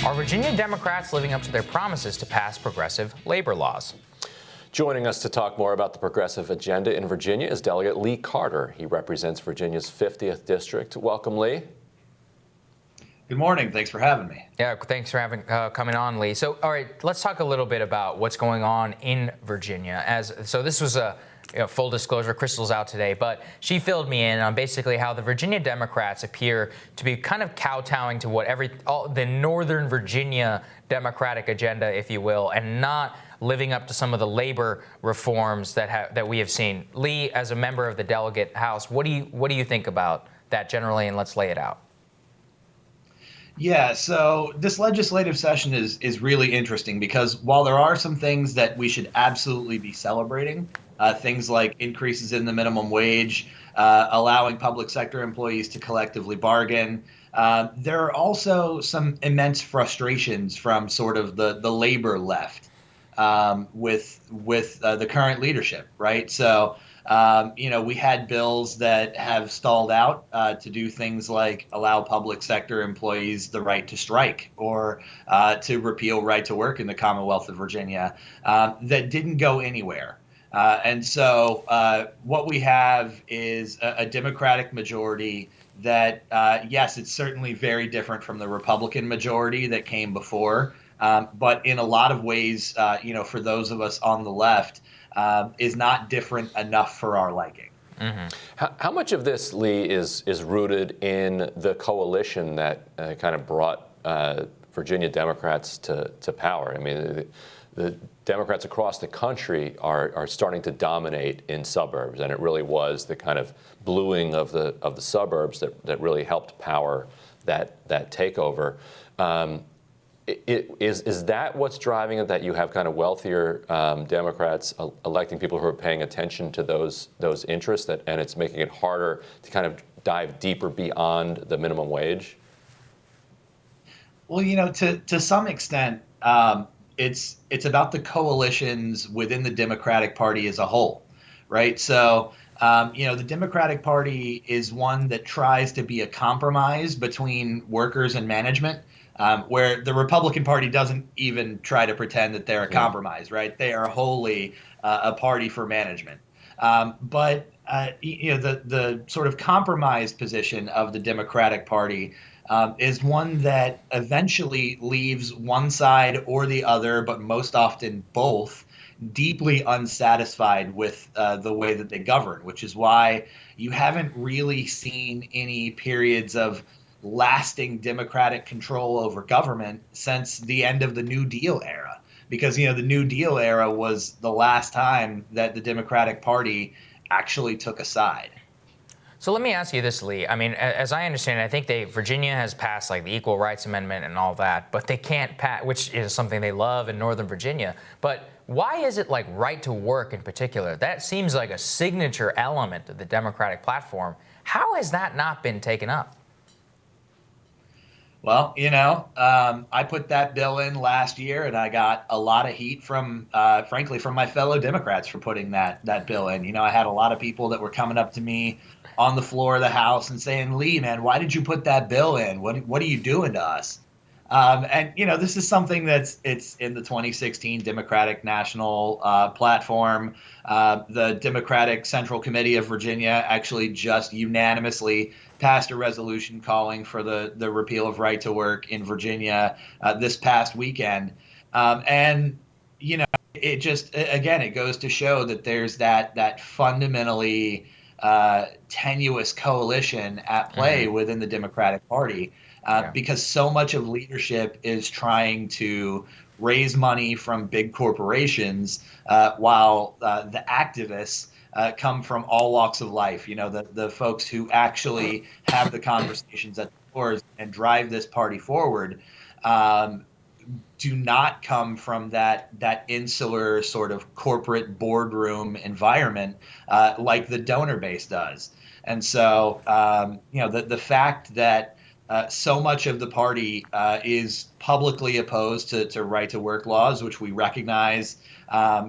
Are Virginia Democrats living up to their promises to pass progressive labor laws? Joining us to talk more about the progressive agenda in Virginia is Delegate Lee Carter. He represents Virginia's 50th district. Welcome, Lee. Good morning. Thanks for having me. Yeah, thanks for coming on, Lee. So, all right, let's talk a little bit about what's going on in Virginia. So this was a full disclosure, Crystal's out today, but she filled me in on basically how the Virginia Democrats appear to be kind of kowtowing to what the Northern Virginia Democratic agenda, if you will, and not living up to some of the labor reforms that we have seen. Lee, as a member of the Delegate House, what do you think about that generally, and let's lay it out. Yeah, so this legislative session is really interesting because while there are some things that we should absolutely be celebrating, things like increases in the minimum wage, allowing public sector employees to collectively bargain, there are also some immense frustrations from sort of the labor left with the current leadership, right? So we had bills that have stalled out to do things like allow public sector employees the right to strike or to repeal right to work in the Commonwealth of Virginia that didn't go anywhere. And so what we have is a Democratic majority that, yes, it's certainly very different from the Republican majority that came before. But in a lot of ways, for those of us on the left, is not different enough for our liking. Mm-hmm. How much of this, Lee, is rooted in the coalition that kind of brought Virginia Democrats to power? I mean, the Democrats across the country are starting to dominate in suburbs, and it really was the kind of bluing of the suburbs that really helped power that takeover. Is that what's driving it, that you have kind of wealthier Democrats electing people who are paying attention to those interests, and it's making it harder to kind of dive deeper beyond the minimum wage? Well, to some extent, it's about the coalitions within the Democratic Party as a whole, right? So, the Democratic Party is one that tries to be a compromise between workers and management. Where the Republican Party doesn't even try to pretend that they're a compromise, right? They are wholly a party for management. But the sort of compromised position of the Democratic Party is one that eventually leaves one side or the other, but most often both, deeply unsatisfied with the way that they govern, which is why you haven't really seen any periods of lasting Democratic control over government since the end of the New Deal era. Because, the New Deal era was the last time that the Democratic Party actually took a side. So let me ask you this, Lee. I mean, as I understand it, I think Virginia has passed like the Equal Rights Amendment and all that, but they can't pass, which is something they love in Northern Virginia. But why is it like right to work in particular? That seems like a signature element of the Democratic platform. How has that not been taken up? Well, I put that bill in last year, and I got a lot of heat from my fellow Democrats for putting that bill in. I had a lot of people that were coming up to me on the floor of the House and saying, "Lee, man, why did you put that bill in? What are you doing to us?" And this is something it's in the 2016 Democratic National Platform. The Democratic Central Committee of Virginia actually just unanimously passed a resolution calling for the repeal of right to work in Virginia this past weekend. It just, again, it goes to show that there's that fundamentally tenuous coalition at play within the Democratic Party. Because so much of leadership is trying to raise money from big corporations while the activists come from all walks of life. The folks who actually have the conversations at the doors and drive this party forward do not come from that insular sort of corporate boardroom environment like the donor base does. And so, the fact that so much of the party is publicly opposed to right-to-work laws, which we recognize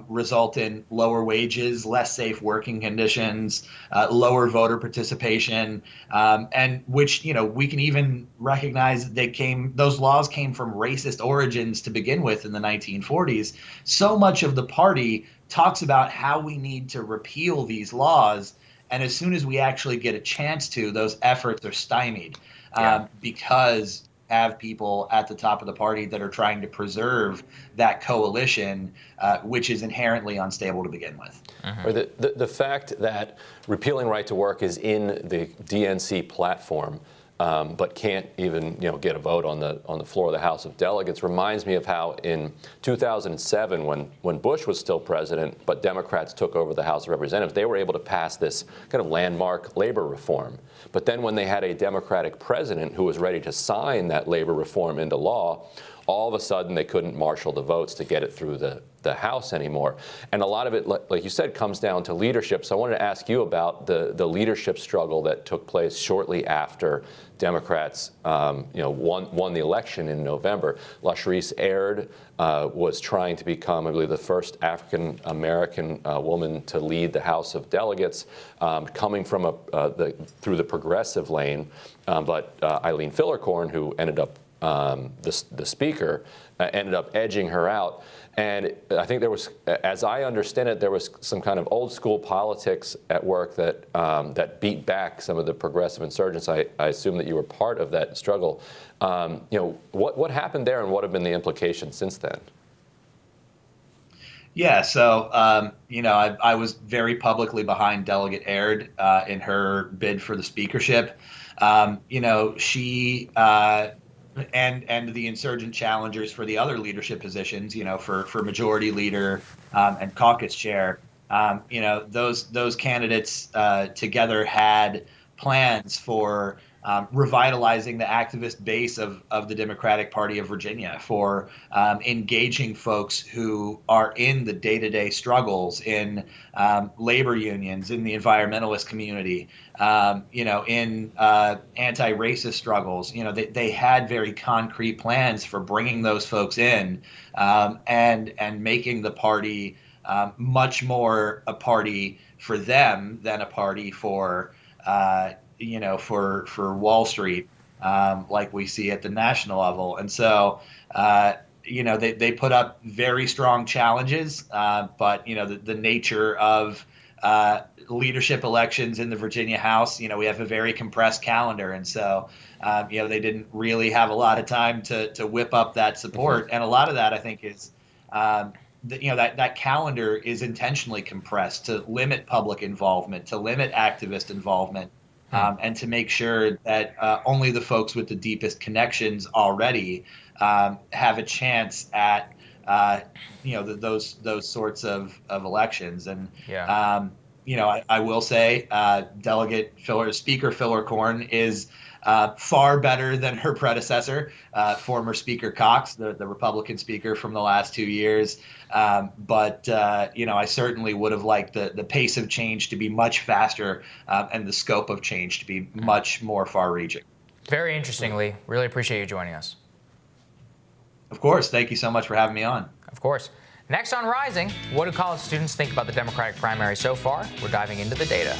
result in lower wages, less safe working conditions, lower voter participation, and which, we can even recognize those laws came from racist origins to begin with in the 1940s. So much of the party talks about how we need to repeal these laws. And as soon as we actually get a chance to, those efforts are stymied. Because have people at the top of the party that are trying to preserve that coalition, which is inherently unstable to begin with. Or the fact that repealing right to work is in the DNC platform, but can't even get a vote on the floor of the House of Delegates reminds me of how in 2007, when Bush was still president, but Democrats took over the House of Representatives, they were able to pass this kind of landmark labor reform. But then when they had a Democratic president who was ready to sign that labor reform into law, all of a sudden they couldn't marshal the votes to get it through the House anymore. And a lot of it, like you said, comes down to leadership. So I wanted to ask you about the leadership struggle that took place shortly after Democrats won the election in November. LaSharice Aird was trying to become, I believe, the first African-American woman to lead the House of Delegates, coming from through the progressive lane. But Eileen Fillercorn, who ended up the speaker, ended up edging her out. And I think there was, as I understand it, there was some kind of old school politics at work that beat back some of the progressive insurgents. I assume that you were part of that struggle. What happened there, and what have been the implications since then? Yeah, so I was very publicly behind Delegate Aird in her bid for the speakership. She and the insurgent challengers for the other leadership positions, for majority leader and caucus chair, those candidates together had plans for revitalizing the activist base of the Democratic Party of Virginia, for engaging folks who are in the day-to-day struggles in labor unions, in the environmentalist community, in anti-racist struggles. They had very concrete plans for bringing those folks in and making the party much more a party for them than a party for for Wall Street, like we see at the national level. And so, they put up very strong challenges, but, the nature of leadership elections in the Virginia House, we have a very compressed calendar. And so, they didn't really have a lot of time to whip up that support. Mm-hmm. And a lot of that, I think, is that calendar is intentionally compressed to limit public involvement, to limit activist involvement. And to make sure that only the folks with the deepest connections already have a chance at those sorts of elections. And I will say Speaker Fillercorn is far better than her predecessor, former Speaker Cox, the Republican speaker from the last 2 years. But I certainly would have liked the pace of change to be much faster and the scope of change to be much more far-reaching. Very interesting, Lee. Really appreciate you joining us. Of course. Thank you so much for having me on. Of course. Next on Rising, what do college students think about the Democratic primary so far? We're diving into the data.